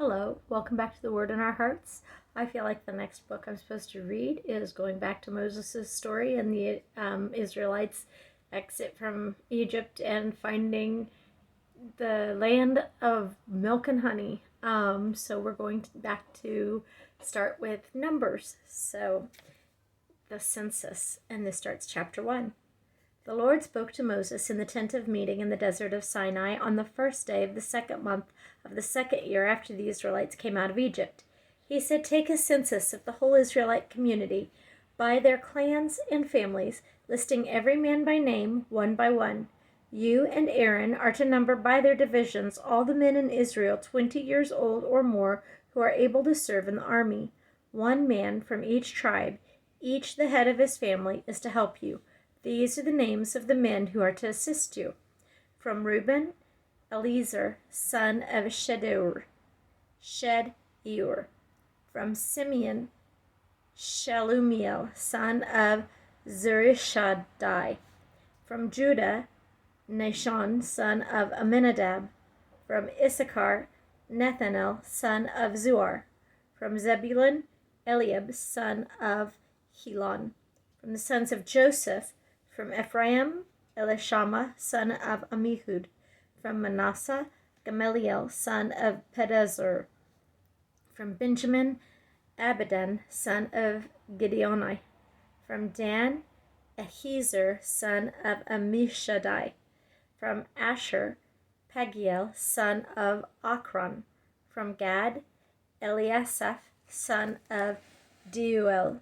Hello, welcome back to the Word in Our Hearts. I feel like the next book I'm supposed to read is going back to Moses' story and the Israelites' exit from Egypt and finding the land of milk and honey. So we're going back to start with Numbers. So the census, and this starts chapter 1. The Lord spoke to Moses in the tent of meeting in the desert of Sinai on the first day of the second month of the second year after the Israelites came out of Egypt. He said, "Take a census of the whole Israelite community by their clans and families, listing every man by name, one by one. You and Aaron are to number by their divisions all the men in Israel 20 years old or more who are able to serve in the army. One man from each tribe, each the head of his family, is to help you. These are the names of the men who are to assist you. From Reuben, Eliezer, son of Shedeur. From Simeon, Shelumiel, son of Zurishaddai. From Judah, Nahshon, son of Amminadab. From Issachar, Nethanel, son of Zuar. From Zebulun, Eliab, son of Helon. From the sons of Joseph, from Ephraim, Elishama, son of Ammihud. From Manasseh, Gamaliel, son of Pedazur. From Benjamin, Abidan, son of Gideoni. From Dan, Ahiezer, son of Ammishaddai. From Asher, Pagiel, son of Akron. From Gad, Eliasaph, son of Deuel.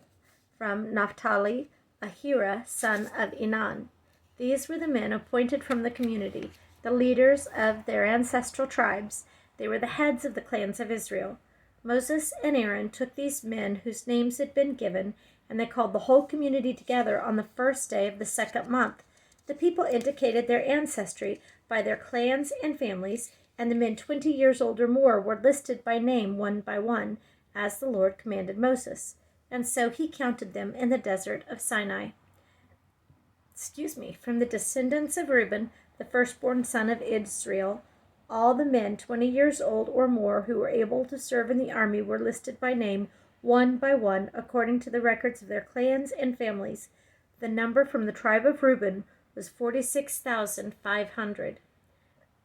From Naphtali, Ahira, son of Enan. These were the men appointed from the community, the leaders of their ancestral tribes. They were the heads of the clans of Israel. Moses and Aaron took these men whose names had been given, and they called the whole community together on the first day of the second month. The people indicated their ancestry by their clans and families, and the men 20 years old or more were listed by name one by one, as the Lord commanded Moses. And so he counted them in the desert of Sinai. From the descendants of Reuben, the firstborn son of Israel, all the men 20 years old or more who were able to serve in the army were listed by name, one by one, according to the records of their clans and families. The number from the tribe of Reuben was 46,500.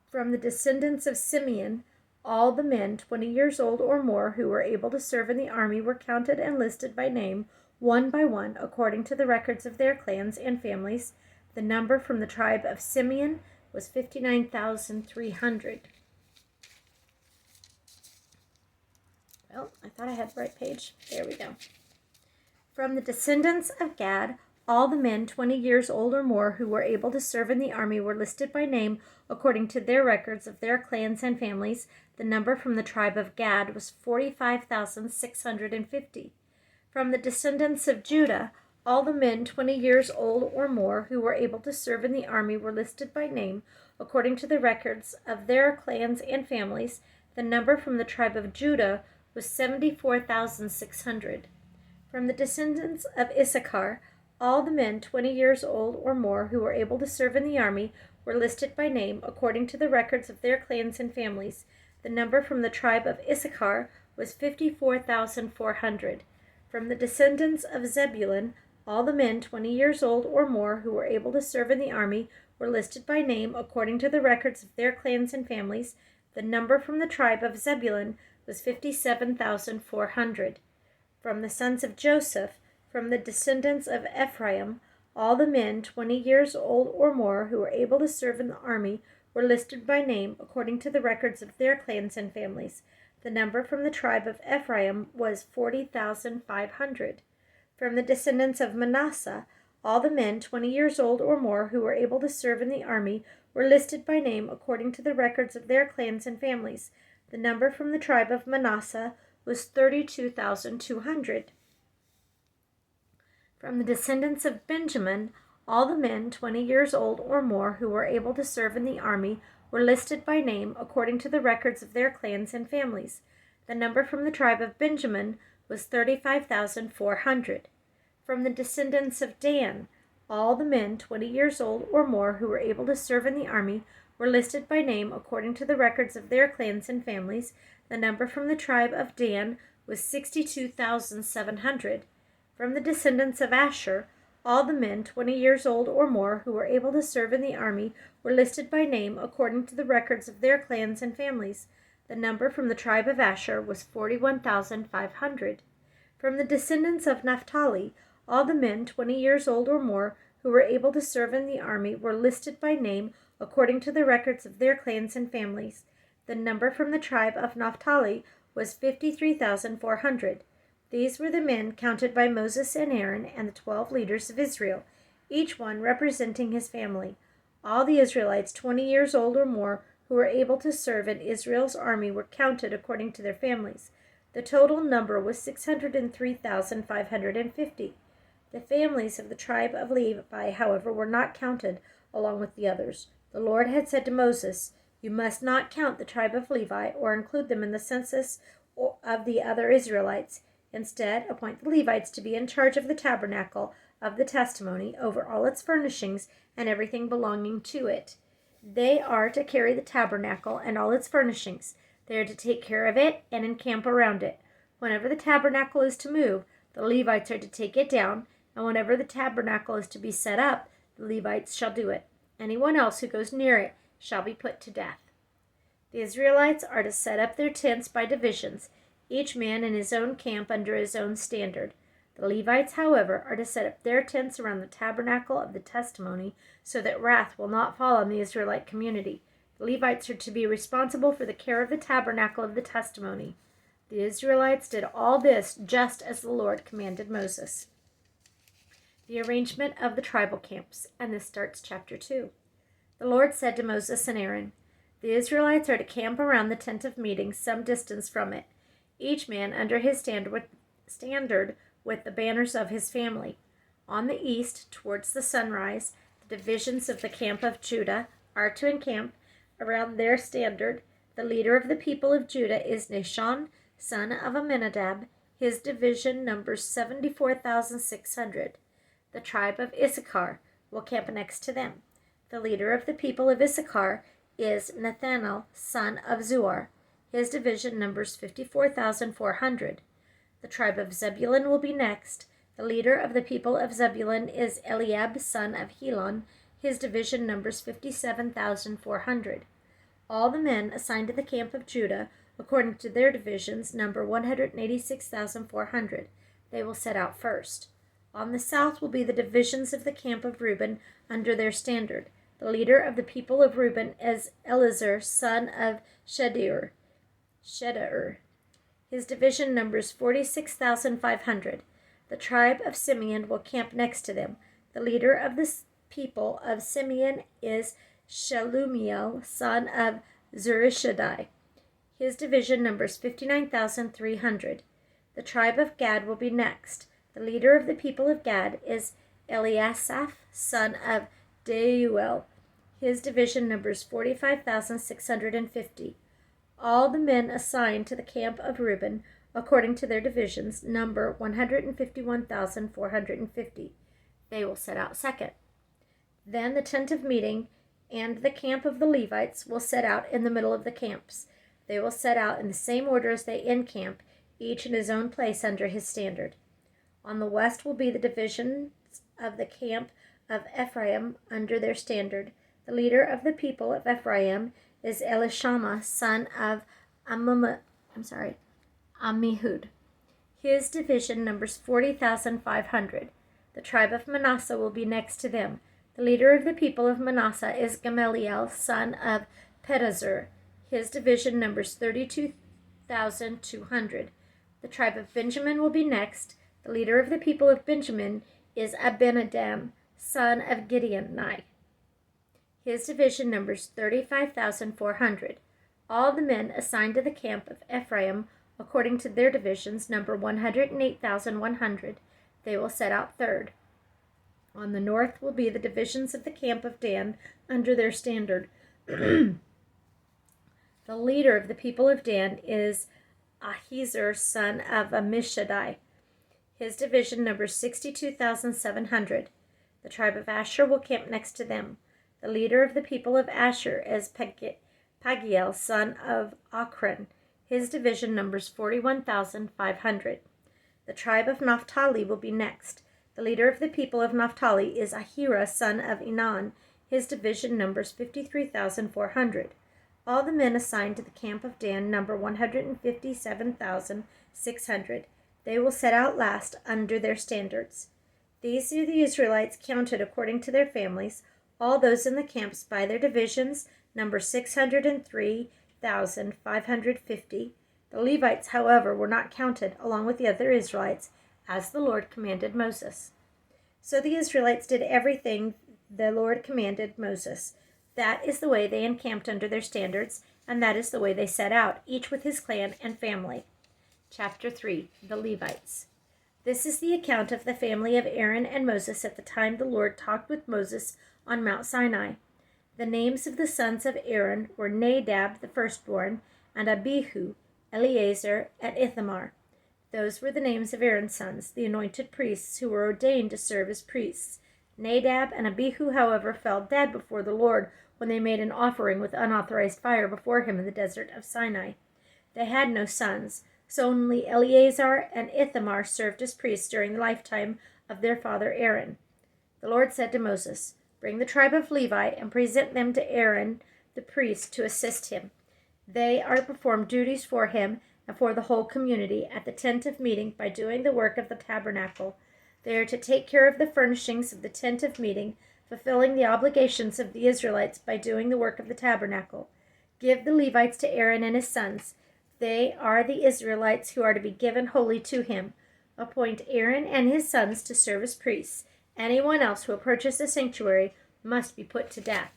From the descendants of Simeon, all the men 20 years old or more who were able to serve in the army were counted and listed by name, one by one, according to the records of their clans and families. The number from the tribe of Simeon was 59,300. Well, I thought I had the right page. There we go. From the descendants of Gad, all the men 20 years old or more who were able to serve in the army were listed by name according to their records of their clans and families. The number from the tribe of Gad was 45,650. From the descendants of Judah, all the men 20 years old or more who were able to serve in the army were listed by name according to the records of their clans and families. The number from the tribe of Judah was 74,600. From the descendants of Issachar, all the men 20 years old or more who were able to serve in the army were listed by name according to the records of their clans and families. The number from the tribe of Issachar was 54,400. From the descendants of Zebulun, all the men 20 years old or more who were able to serve in the army were listed by name according to the records of their clans and families. The number from the tribe of Zebulun was 57,400. From the sons of Joseph, from the descendants of Ephraim, all the men 20 years old or more who were able to serve in the army were listed by name according to the records of their clans and families. The number from the tribe of Ephraim was 40,500. From the descendants of Manasseh, all the men 20 years old or more who were able to serve in the army were listed by name according to the records of their clans and families. The number from the tribe of Manasseh was 32,200. From the descendants of Benjamin, all the men 20 years old or more who were able to serve in the army were listed by name according to the records of their clans and families. The number from the tribe of Benjamin was 35,400. From the descendants of Dan, all the men 20 years old or more who were able to serve in the army were listed by name according to the records of their clans and families. The number from the tribe of Dan was 62,700. From the descendants of Asher, all the men 20 years old or more who were able to serve in the army were listed by name according to the records of their clans and families. The number from the tribe of Asher was 41,500. From the descendants of Naphtali, all the men 20 years old or more who were able to serve in the army were listed by name according to the records of their clans and families. The number from the tribe of Naphtali was 53,400. These were the men counted by Moses and Aaron and the 12 leaders of Israel, each one representing his family. All the Israelites 20 years old or more who were able to serve in Israel's army were counted according to their families. The total number was 603,550. The families of the tribe of Levi, however, were not counted along with the others. The Lord had said to Moses, "You must not count the tribe of Levi or include them in the census of the other Israelites. Instead, appoint the Levites to be in charge of the tabernacle of the testimony, over all its furnishings and everything belonging to it. They are to carry the tabernacle and all its furnishings. They are to take care of it and encamp around it. Whenever the tabernacle is to move, the Levites are to take it down, and whenever the tabernacle is to be set up, the Levites shall do it. Anyone else who goes near it shall be put to death." The Israelites are to set up their tents by divisions, each man in his own camp under his own standard. The Levites, however, are to set up their tents around the tabernacle of the testimony so that wrath will not fall on the Israelite community. The Levites are to be responsible for the care of the tabernacle of the testimony. The Israelites did all this just as the Lord commanded Moses. The arrangement of the tribal camps, and this starts chapter 2. The Lord said to Moses and Aaron, "The Israelites are to camp around the tent of meeting some distance from it, each man under his standard with the banners of his family. On the east, towards the sunrise, the divisions of the camp of Judah are to encamp around their standard. The leader of the people of Judah is Nahshon, son of Amminadab. His division numbers 74,600. The tribe of Issachar will camp next to them. The leader of the people of Issachar is Nathanael, son of Zuar. His division numbers 54,400. The tribe of Zebulun will be next. The leader of the people of Zebulun is Eliab, son of Helon. His division numbers 57,400. All the men assigned to the camp of Judah, according to their divisions, number 186,400. They will set out first. On the south will be the divisions of the camp of Reuben under their standard. The leader of the people of Reuben is Elizur, son of Shedeur. His division numbers 46,500. The tribe of Simeon will camp next to them. The leader of the people of Simeon is Shelumiel, son of Zurishaddai. His division numbers 59,300. The tribe of Gad will be next. The leader of the people of Gad is Eliasaph, son of Deuel. His division numbers 45,650. All the men assigned to the camp of Reuben, according to their divisions, number 151,450. They will set out second. Then the tent of meeting and the camp of the Levites will set out in the middle of the camps. They will set out in the same order as they encamp, each in his own place under his standard. On the west will be the divisions of the camp of Ephraim under their standard. The leader of the people of Ephraim is Elishama, son of Ammihud. His division numbers 40,500. The tribe of Manasseh will be next to them. The leader of the people of Manasseh is Gamaliel, son of Pedazur. His division numbers 32,200. The tribe of Benjamin will be next. The leader of the people of Benjamin is Abinadab, son of Gideoni. His division numbers 35,400. All the men assigned to the camp of Ephraim, according to their divisions, number 108,100. They will set out third. On the north will be the divisions of the camp of Dan under their standard. The leader of the people of Dan is Ahiezer, son of Ammishaddai. His division numbers 62,700. The tribe of Asher will camp next to them. The leader of the people of Asher is Pagiel, son of Ochran. His division numbers 41,500. The tribe of Naphtali will be next. The leader of the people of Naphtali is Ahira, son of Enan. His division numbers 53,400. All the men assigned to the camp of Dan number 157,600. They will set out last under their standards. These are the Israelites counted according to their families, all those in the camps by their divisions, number 603,550. The Levites, however, were not counted along with the other Israelites, as the Lord commanded Moses. So the Israelites did everything the Lord commanded Moses. That is the way they encamped under their standards, and that is the way they set out, each with his clan and family. Chapter 3. The Levites. This is the account of the family of Aaron and Moses at the time the Lord talked with Moses on Mount Sinai. The names of the sons of Aaron were Nadab the firstborn, and Abihu, Eleazar, and Ithamar. Those were the names of Aaron's sons, the anointed priests who were ordained to serve as priests. Nadab and Abihu, however, fell dead before the Lord when they made an offering with unauthorized fire before him in the desert of Sinai. They had no sons, so only Eleazar and Ithamar served as priests during the lifetime of their father Aaron. The Lord said to Moses, "Bring the tribe of Levi and present them to Aaron the priest to assist him. They are to perform duties for him and for the whole community at the tent of meeting by doing the work of the tabernacle. They are to take care of the furnishings of the tent of meeting, fulfilling the obligations of the Israelites by doing the work of the tabernacle. Give the Levites to Aaron and his sons. They are the Israelites who are to be given wholly to him. Appoint Aaron and his sons to serve as priests. Anyone else who approaches the sanctuary must be put to death."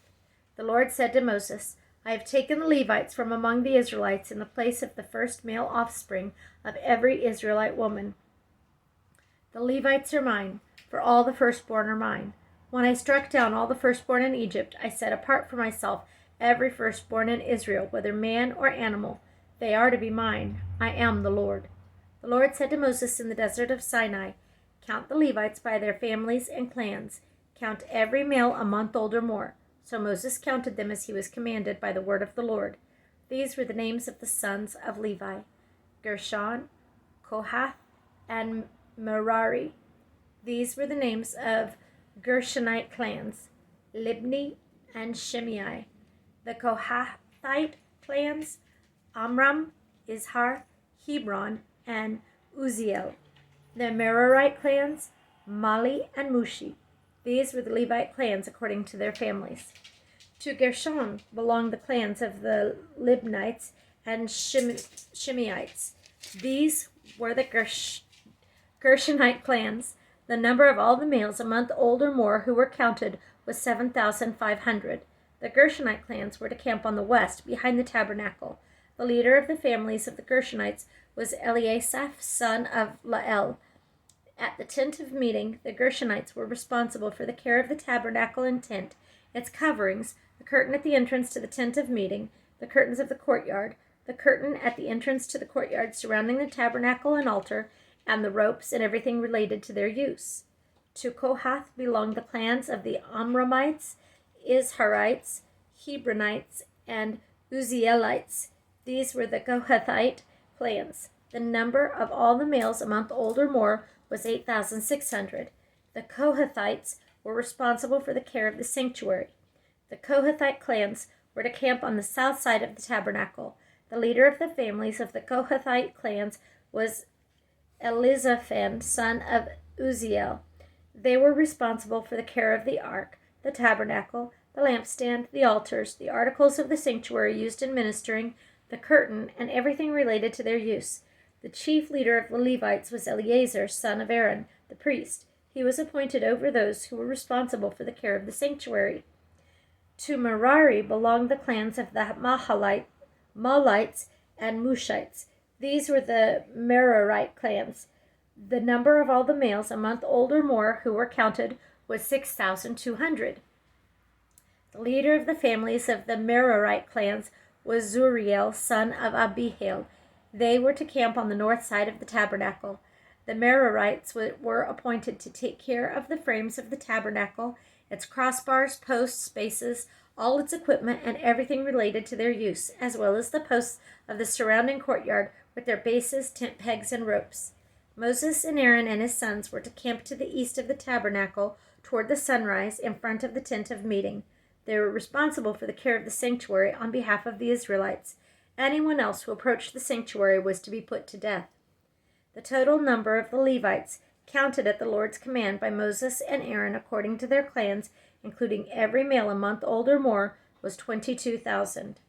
The Lord said to Moses, "I have taken the Levites from among the Israelites in the place of the first male offspring of every Israelite woman. The Levites are mine, for all the firstborn are mine. When I struck down all the firstborn in Egypt, I set apart for myself every firstborn in Israel, whether man or animal. They are to be mine. I am the Lord." The Lord said to Moses in the desert of Sinai, "Count the Levites by their families and clans. Count every male a month old or more." So Moses counted them as he was commanded by the word of the Lord. These were the names of the sons of Levi: Gershon, Kohath, and Merari. These were the names of Gershonite clans: Libni and Shimei. The Cohathite clans: Amram, Izhar, Hebron, and Uziel. The Merarite clans: Mali and Mushi. These were the Levite clans according to their families. To Gershon belonged the clans of the Libnites and Shimeites. These were the Gershonite clans. The number of all the males a month old or more who were counted was 7,500. The Gershonite clans were to camp on the west, behind the tabernacle. The leader of the families of the Gershonites was Eliasaph, son of Lael. At the tent of meeting, the Gershonites were responsible for the care of the tabernacle and tent, its coverings, the curtain at the entrance to the tent of meeting, the curtains of the courtyard, the curtain at the entrance to the courtyard surrounding the tabernacle and altar, and the ropes and everything related to their use. To Kohath belonged the clans of the Amramites, Izharites, Hebronites, and Uzielites. These were the Cohethite clans. The number of all the males a month old or more was 8,600. The Cohethites were responsible for the care of the sanctuary. The Cohethite clans were to camp on the south side of the tabernacle. The leader of the families of the Cohethite clans was Elizaphan, son of Uziel. They were responsible for the care of the ark, the tabernacle, the lampstand, the altars, the articles of the sanctuary used in ministering, the curtain, and everything related to their use. The chief leader of the Levites was Eleazar, son of Aaron, the priest. He was appointed over those who were responsible for the care of the sanctuary. To Merari belonged the clans of the Mahalites and Mushites. These were the Merarite clans. The number of all the males a month old or more who were counted was 6,200. The leader of the families of the Merarite clans was Zuriel, son of Abihail. They were to camp on the north side of the tabernacle. The Merarites were appointed to take care of the frames of the tabernacle its crossbars, posts, bases, all its equipment, and everything related to their use, as well as the posts of the surrounding courtyard with their bases, tent pegs, and ropes. Moses and Aaron and his sons were to camp to the east of the tabernacle toward the sunrise in front of the tent of meeting. They were responsible for the care of the sanctuary on behalf of the Israelites. Anyone else who approached the sanctuary was to be put to death. The total number of the Levites, counted at the Lord's command by Moses and Aaron according to their clans, including every male a month old or more, was 22,000.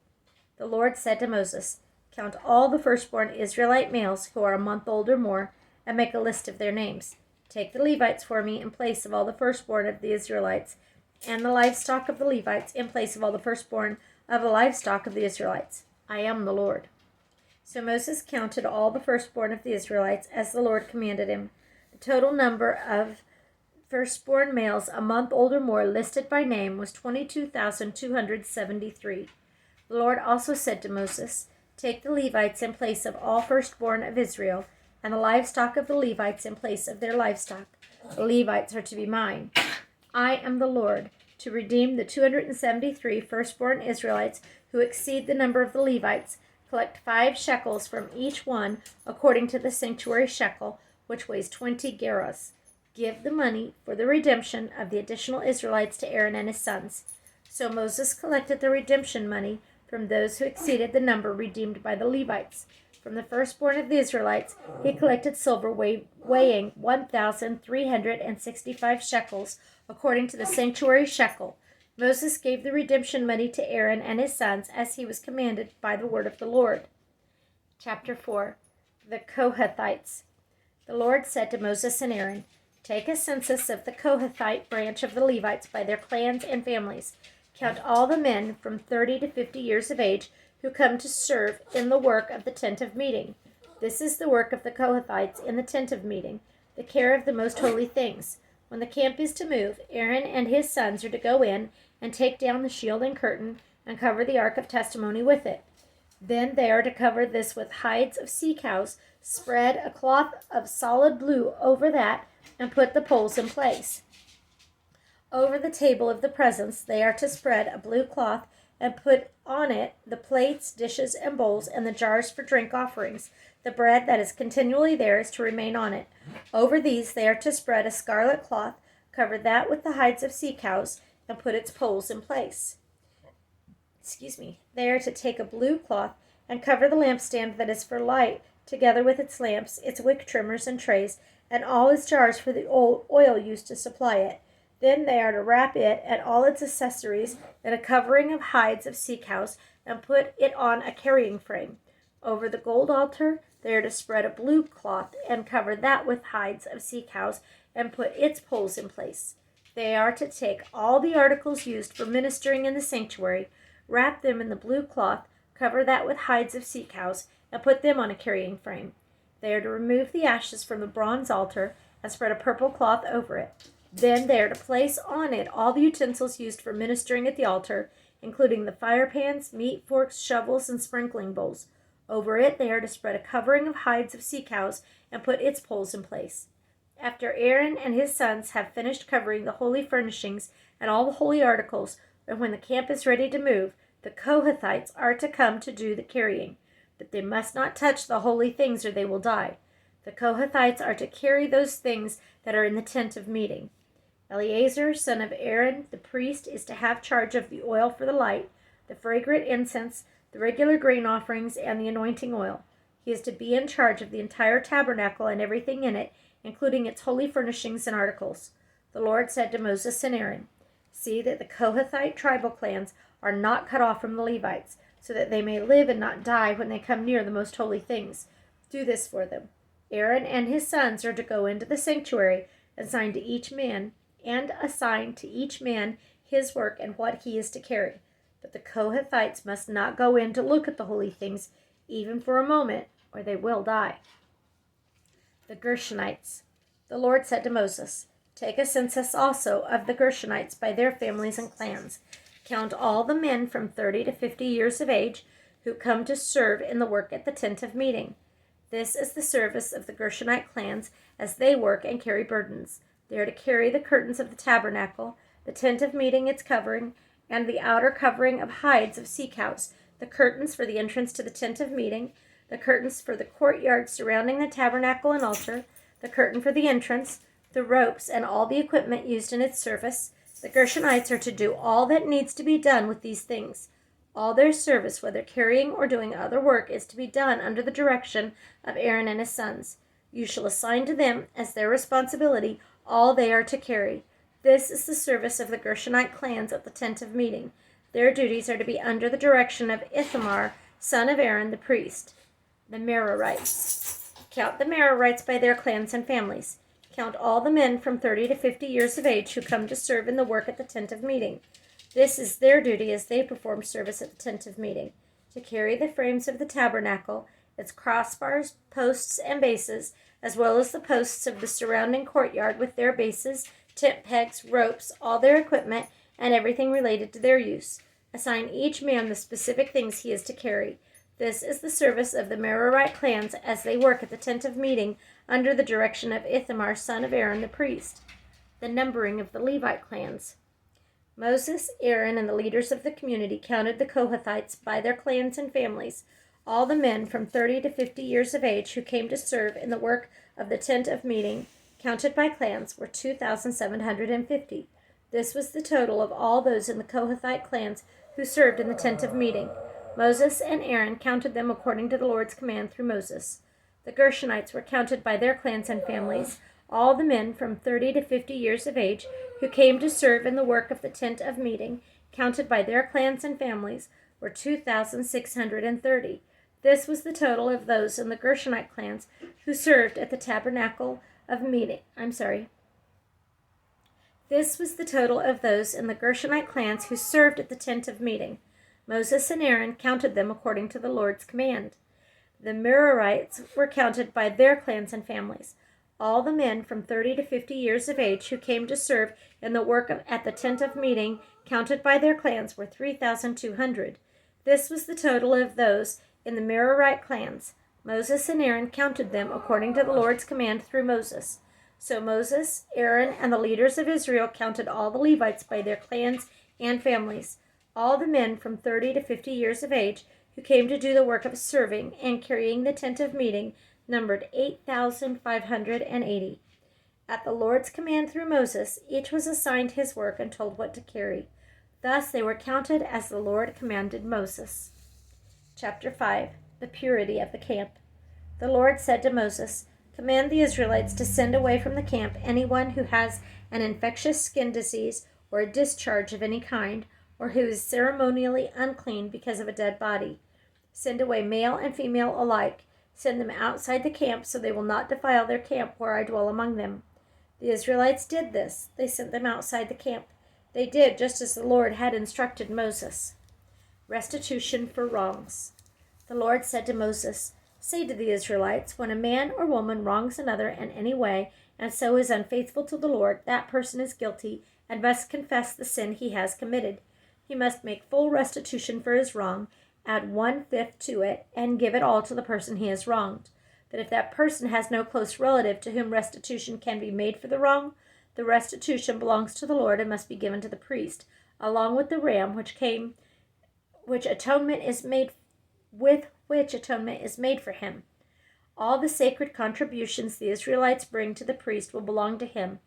The Lord said to Moses, "Count all the firstborn Israelite males who are a month old or more, and make a list of their names. Take the Levites for me in place of all the firstborn of the Israelites, and the livestock of the Levites in place of all the firstborn of the livestock of the Israelites. I am the Lord." So Moses counted all the firstborn of the Israelites as the Lord commanded him. The total number of firstborn males a month old or more listed by name was 22,273. The Lord also said to Moses, "Take the Levites in place of all firstborn of Israel, and the livestock of the Levites in place of their livestock. The Levites are to be mine. I am the Lord, to redeem the 273 firstborn Israelites who exceed the number of the Levites. Collect 5 shekels from each one according to the sanctuary shekel, which weighs 20 gerahs. Give the money for the redemption of the additional Israelites to Aaron and his sons." So Moses collected the redemption money from those who exceeded the number redeemed by the Levites. From the firstborn of the Israelites, he collected silver weighing 1,365 shekels, according to the sanctuary shekel. Moses gave the redemption money to Aaron and his sons as he was commanded by the word of the Lord. Chapter 4. The Cohethites. The Lord said to Moses and Aaron, "Take a census of the Cohethite branch of the Levites by their clans and families. Count all the men from 30 to 50 years of age who come to serve in the work of the tent of meeting. This is the work of the Cohethites in the tent of meeting, the care of the most holy things. When the camp is to move, Aaron and his sons are to go in and take down the shield and curtain and cover the ark of testimony with it. Then they are to cover this with hides of sea cows, spread a cloth of solid blue over that, and put the poles in place. Over the table of the presence they are to spread a blue cloth and put on it the plates, dishes, and bowls, and the jars for drink offerings. The bread that is continually there is to remain on it. Over these they are to spread a scarlet cloth, cover that with the hides of sea cows, and put its poles in place. They are to take a blue cloth and cover the lampstand that is for light, together with its lamps, its wick trimmers and trays, and all its jars for the oil used to supply it. Then they are to wrap it and all its accessories in a covering of hides of sea cows and put it on a carrying frame. Over the gold altar they are to spread a blue cloth and cover that with hides of sea cows and put its poles in place. They are to take all the articles used for ministering in the sanctuary, wrap them in the blue cloth, cover that with hides of sea cows, and put them on a carrying frame. They are to remove the ashes from the bronze altar and spread a purple cloth over it. Then they are to place on it all the utensils used for ministering at the altar, including the fire pans, meat forks, shovels, and sprinkling bowls. Over it they are to spread a covering of hides of sea cows and put its poles in place. After Aaron and his sons have finished covering the holy furnishings and all the holy articles, and when the camp is ready to move, the Cohethites are to come to do the carrying. But they must not touch the holy things or they will die. The Cohethites are to carry those things that are in the tent of meeting. Eleazar, son of Aaron, the priest, is to have charge of the oil for the light, the fragrant incense, the regular grain offerings, and the anointing oil. He is to be in charge of the entire tabernacle and everything in it, including its holy furnishings and articles. The Lord said to Moses and Aaron, "See that the Cohethite tribal clans are not cut off from the Levites, so that they may live and not die when they come near the most holy things. Do this for them. Aaron and his sons are to go into the sanctuary and assign to each man his work and what he is to carry. But the Cohethites must not go in to look at the holy things, even for a moment, or they will die." The Gershonites. The Lord said to Moses, "Take a census also of the Gershonites by their families and clans. Count all the men from 30 to 50 years of age who come to serve in the work at the tent of meeting. This is the service of the Gershonite clans as they work and carry burdens. They are to carry the curtains of the tabernacle, the tent of meeting, its covering, and the outer covering of hides of sea cows, the curtains for the entrance to the tent of meeting, the curtains for the courtyard surrounding the tabernacle and altar, the curtain for the entrance, the ropes, and all the equipment used in its service. The Gershonites are to do all that needs to be done with these things. All their service, whether carrying or doing other work, is to be done under the direction of Aaron and his sons. You shall assign to them, as their responsibility, all they are to carry. This is the service of the Gershonite clans at the tent of meeting. Their duties are to be under the direction of Ithamar, son of Aaron, the priest. The Merarites. Count the Merarites by their clans and families. Count all the men from 30 to 50 years of age who come to serve in the work at the tent of meeting. This is their duty as they perform service at the tent of meeting, to carry the frames of the tabernacle, its crossbars, posts, and bases, as well as the posts of the surrounding courtyard with their bases, tent pegs, ropes, all their equipment, and everything related to their use. Assign each man the specific things he is to carry. This is the service of the Merarite clans as they work at the tent of meeting under the direction of Ithamar, son of Aaron, the priest. The numbering of the Levite clans. Moses, Aaron, and the leaders of the community counted the Cohethites by their clans and families. All the men from 30 to 50 years of age who came to serve in the work of the tent of meeting, counted by clans, were 2,750. This was the total of all those in the Cohethite clans who served in the tent of meeting. Moses and Aaron counted them according to the Lord's command through Moses. The Gershonites were counted by their clans and families. All the men from 30 to 50 years of age who came to serve in the work of the tent of meeting, counted by their clans and families, were 2,630. This was the total of those in the Gershonite clans who served at the tabernacle of meeting. This was the total of those in the Gershonite clans who served at the tent of meeting. Moses and Aaron counted them according to the Lord's command. The Merarites were counted by their clans and families. All the men from 30 to 50 years of age who came to serve in the work at the tent of meeting, counted by their clans, were 3,200. This was the total of those in the Merarite clans. Moses and Aaron counted them according to the Lord's command through Moses. So Moses, Aaron, and the leaders of Israel counted all the Levites by their clans and families. All the men from 30 to 50 years of age who came to do the work of serving and carrying the tent of meeting numbered 8,580. At the Lord's command through Moses, each was assigned his work and told what to carry. Thus they were counted as the Lord commanded Moses. Chapter 5. The purity of the camp. The Lord said to Moses, "Command the Israelites to send away from the camp anyone who has an infectious skin disease or a discharge of any kind, or who is ceremonially unclean because of a dead body. Send away male and female alike. Send them outside the camp so they will not defile their camp where I dwell among them." The Israelites did this. They sent them outside the camp. They did just as the Lord had instructed Moses. Restitution for wrongs. The Lord said to Moses, "Say to the Israelites, when a man or woman wrongs another in any way, and so is unfaithful to the Lord, that person is guilty and must confess the sin he has committed. He must make full restitution for his wrong, add 1/5 to it, and give it all to the person he has wronged. But if that person has no close relative to whom restitution can be made for the wrong, the restitution belongs to the Lord and must be given to the priest, along with the ram with which atonement is made for him. All the sacred contributions the Israelites bring to the priest will belong to him.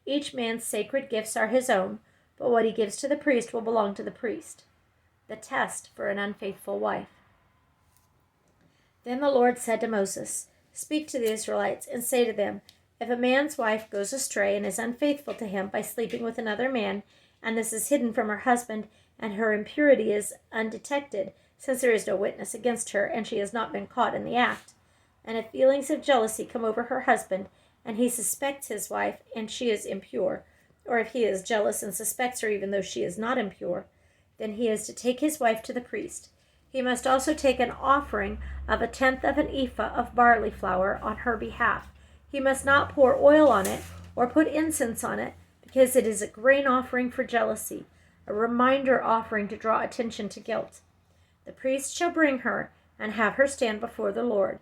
Each man's sacred gifts are his own, but what he gives to the priest will belong to the priest." The test for an unfaithful wife. Then the Lord said to Moses, "Speak to the Israelites and say to them, if a man's wife goes astray and is unfaithful to him by sleeping with another man, and this is hidden from her husband, and her impurity is undetected, since there is no witness against her, and she has not been caught in the act, and if feelings of jealousy come over her husband, and he suspects his wife, and she is impure, or if he is jealous and suspects her even though she is not impure, then he is to take his wife to the priest. He must also take an offering of 1/10 of an ephah of barley flour on her behalf. He must not pour oil on it or put incense on it, because it is a grain offering for jealousy, a reminder offering to draw attention to guilt. The priest shall bring her and have her stand before the Lord.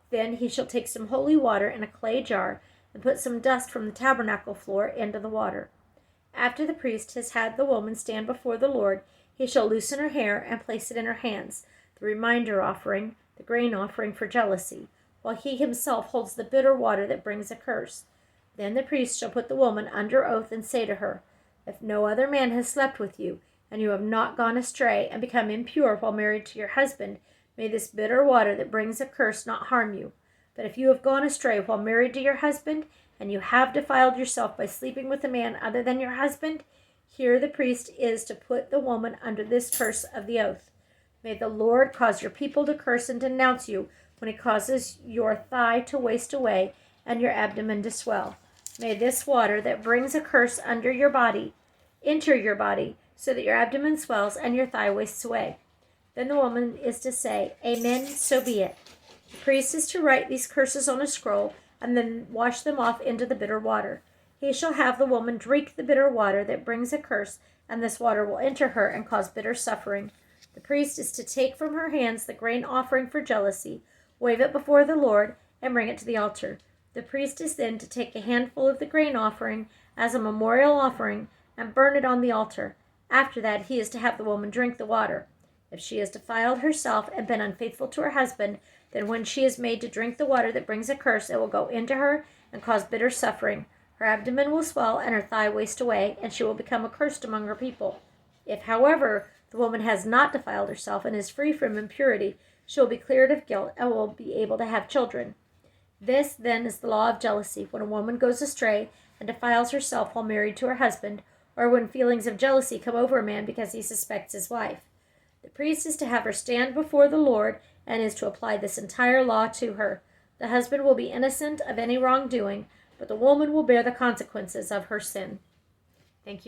Then he shall take some holy water in a clay jar and put some dust from the tabernacle floor into the water. After the priest has had the woman stand before the Lord, he shall loosen her hair and place it in her hands, the reminder offering, the grain offering for jealousy, while he himself holds the bitter water that brings a curse. Then the priest shall put the woman under oath and say to her, if no other man has slept with you, and you have not gone astray and become impure while married to your husband, may this bitter water that brings a curse not harm you. But if you have gone astray while married to your husband, and you have defiled yourself by sleeping with a man other than your husband, here the priest is to put the woman under this curse of the oath. May the Lord cause your people to curse and denounce you when he causes your thigh to waste away and your abdomen to swell. May this water that brings a curse enter your body, so that your abdomen swells and your thigh wastes away. Then the woman is to say, Amen, so be it. The priest is to write these curses on a scroll and then wash them off into the bitter water. He shall have the woman drink the bitter water that brings a curse, and this water will enter her and cause bitter suffering. The priest is to take from her hands the grain offering for jealousy, wave it before the Lord, and bring it to the altar. The priest is then to take a handful of the grain offering as a memorial offering and burn it on the altar. After that, he is to have the woman drink the water. If she has defiled herself and been unfaithful to her husband, then when she is made to drink the water that brings a curse, it will go into her and cause bitter suffering. Her abdomen will swell and her thigh waste away, and she will become accursed among her people. If, however, the woman has not defiled herself and is free from impurity, she will be cleared of guilt and will be able to have children. This, then, is the law of jealousy, when a woman goes astray and defiles herself while married to her husband, or when feelings of jealousy come over a man because he suspects his wife. The priest is to have her stand before the Lord and is to apply this entire law to her. The husband will be innocent of any wrongdoing, but the woman will bear the consequences of her sin.